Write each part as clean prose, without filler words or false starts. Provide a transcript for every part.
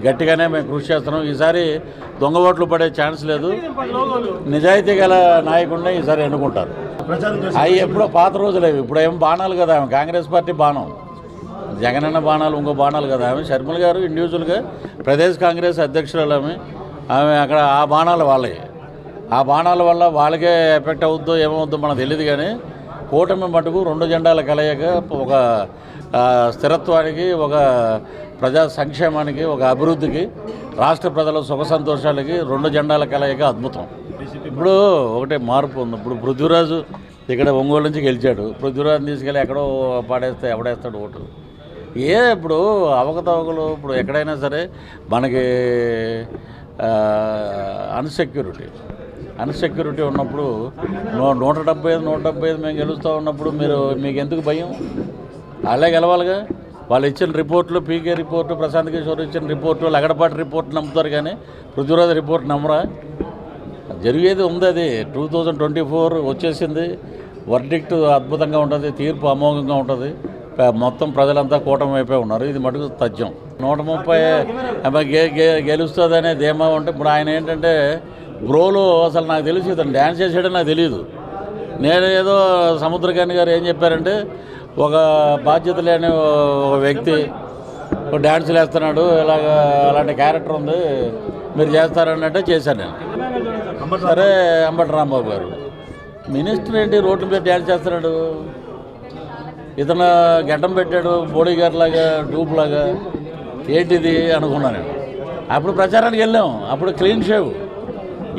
గట్టిగానే మేము కృషి చేస్తున్నాం. ఈసారి దొంగ ఓట్లు పడే ఛాన్స్ లేదు. నిజాయితీ గల నాయకుడిని ఈసారి ఎన్నుకుంటారు. అవి ఎప్పుడో పాత రోజులేవి, ఇప్పుడు ఏం బాణాలు కదా. ఆమె కాంగ్రెస్ పార్టీ బాణం, జగనన్న బాణాలు ఇంకో బాణాలు కదా. ఆమె షర్మిల గారు ఇండివిజువల్గా ప్రదేశ్ కాంగ్రెస్ అధ్యక్షురాలు. ఆమె అక్కడ ఆ బాణాలు వాళ్ళవి. ఆ బాణాల వల్ల వాళ్ళకే ఎఫెక్ట్ అవుద్దో ఏమవుద్దో మనకు తెలియదు. కానీ కూటమి మటుకు రెండు జెండాల కలయిక ఒక స్థిరత్వానికి, ఒక ప్రజా సంక్షేమానికి, ఒక అభివృద్ధికి, రాష్ట్ర ప్రజల సుఖ సంతోషాలకి రెండు జెండాల కలయిక అద్భుతం. ఇప్పుడు ఒకటే మార్పు ఉంది. ఇప్పుడు పృథ్వీరాజు ఇక్కడ ఒంగోలు నుంచి గెలిచాడు. పృథ్వీరాజుని తీసుకెళ్ళి ఎక్కడో పాడేస్తే ఎవడేస్తాడు ఓటు? ఇప్పుడు అవకతవకలు ఇప్పుడు ఎక్కడైనా సరే మనకి అన్సెక్యూరిటీ ఉన్నప్పుడు 175 మేము గెలుస్తూ ఉన్నప్పుడు మీకు ఎందుకు భయం? వాళ్ళే గెలవాలిగా. వాళ్ళు ఇచ్చిన రిపోర్ట్లు, పీకే రిపోర్టు, ప్రశాంత్ కిషోర్ ఇచ్చిన రిపోర్టు, లగడపాటి రిపోర్ట్ నమ్ముతారు కానీ పృథ్వీరాజ్ రిపోర్ట్ నమ్మరా? జరిగేది ఉంది. అది 2024 వచ్చేసింది. వర్డిక్ట్ అద్భుతంగా ఉంటుంది, తీర్పు అమోఘంగా ఉంటుంది. మొత్తం ప్రజలంతా కూటమి వైపే ఉన్నారు. ఇది మటుకు తథ్యం. 130 గెలుస్తుందనే ధీమా ఉంటే ఇప్పుడు ఆయన ఏంటంటే బ్రోలో అసలు నాకు తెలిసి ఇతను డ్యాన్స్ చేసాడని నాకు తెలియదు. నేను ఏదో సముద్రకాని గారు ఏం చెప్పారంటే ఒక బాధ్యత లేని ఒక వ్యక్తి డ్యాన్సులు వేస్తున్నాడు, అలాంటి క్యారెక్టర్ ఉంది, మీరు చేస్తారన్నట్టే చేశాను నేను. సరే, అంబటి రాంబాబు గారు మినిస్టర్ ఏంటి రోడ్ల మీద డ్యాన్స్ చేస్తున్నాడు? ఇతను గడ్డం పెట్టాడు బోడీ గారిలాగా, డూప్లాగా. ఏంటిది అనుకున్నాను నేను. అప్పుడు ప్రచారానికి వెళ్ళాం, అప్పుడు క్లీన్ షేవ్.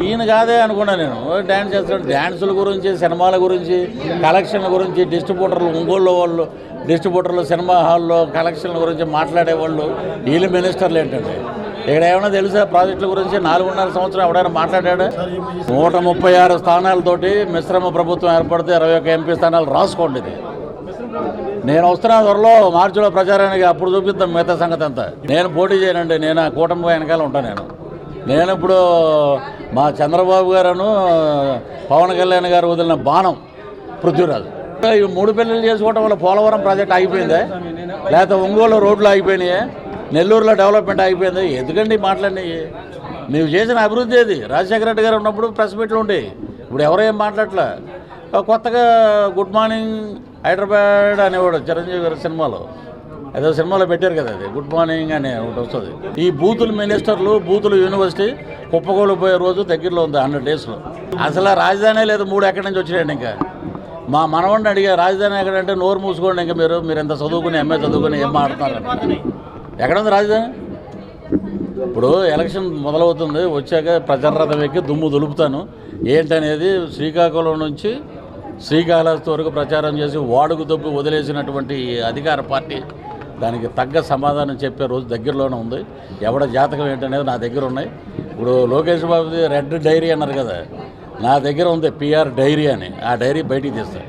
ఈయన కాదే అనుకున్నాను నేను. డ్యాన్స్ చేస్తున్నాడు. డ్యాన్సుల గురించి, సినిమాల గురించి, కలెక్షన్ల గురించి, ఒంగోలు వాళ్ళు డిస్ట్రిబ్యూటర్లు, సినిమా హాల్లో కలెక్షన్ల గురించి మాట్లాడేవాళ్ళు వీళ్ళు మినిస్టర్లు ఏంటంటే ఇక్కడ ఏమైనా తెలుసా? ప్రాజెక్టుల గురించి 4.5 సంవత్సరం ఎవడైనా మాట్లాడాడు? 136 స్థానాలతోటి మిశ్రమ ప్రభుత్వం ఏర్పడితే 21 ఎంపీ స్థానాలు రాసుకోండి. ఇది నేను వస్తున్నా త్వరలో మార్చిలో ప్రచారానికి, అప్పుడు చూపిద్దాం మిగతా సంగతి అంతా. నేను పోటీ చేయనండి. నేను ఆ కూటమి వెనకాల ఉంటాను. నేను ఇప్పుడు మా చంద్రబాబు గారును పవన్ కళ్యాణ్ గారు వదిలిన బాణం పృథ్వీరాజు. ఈ 3 పెళ్ళిళ్ళు చేసుకోవడం వల్ల పోలవరం ప్రాజెక్ట్ ఆగిపోయిందే, లేకపోతే ఒంగోలు రోడ్లు ఆగిపోయినాయే, నెల్లూరులో డెవలప్మెంట్ ఆగిపోయింది. ఎందుకండి మాట్లాడినాయి? నీవు చేసిన అభివృద్ధి ఏది? రాజశేఖర రెడ్డి గారు ఉన్నప్పుడు ప్రెస్ మీట్లు ఉండేవి. ఇప్పుడు ఎవరో ఏం మాట్లాడలే. కొత్తగా గుడ్ మార్నింగ్ హైదరాబాద్ అనేవాడు చిరంజీవి గారి సినిమాలో, ఏదో సినిమాలో పెట్టారు కదా, అది గుడ్ మార్నింగ్ అని ఒకటి వస్తుంది. ఈ బూతులు మినిస్టర్లు, బూతులు యూనివర్సిటీ కుప్పగోలు పోయే రోజు దగ్గరలో ఉంది. 100 డేస్లో అసలు రాజధాని లేదు. 3 ఎక్కడి నుంచి వచ్చినాయండి? ఇంకా మా మనవాడిని అడిగా రాజధాని ఎక్కడంటే నోరు మూసుకోండి. ఇంకా మీరు ఎంత చదువుకుని, ఎంఏ చదువుకుని ఏం మాట్లాడుతున్నారు? ఎక్కడ ఉంది రాజధాని? ఇప్పుడు ఎలక్షన్ మొదలవుతుంది, వచ్చాక ప్రచారరథం ఎక్కి దుమ్ము దులుపుతాను. ఏంటనేది శ్రీకాకుళం నుంచి శ్రీకాళహస్తి వరకు ప్రచారం చేసి వాడుకు దొబ్బి వదిలేసినటువంటి అధికార పార్టీ దానికి తగ్గ సమాధానం చెప్పే రోజు దగ్గరలోనే ఉంది. ఎవడ జాతకం ఏంటనేది నా దగ్గర ఉన్నాయి. ఇప్పుడు లోకేష్ బాబుది రెడ్ డైరీ అన్నారు కదా, నా దగ్గర ఉంది పిఆర్ డైరీ అని. ఆ డైరీ బయటికి తీస్తాను.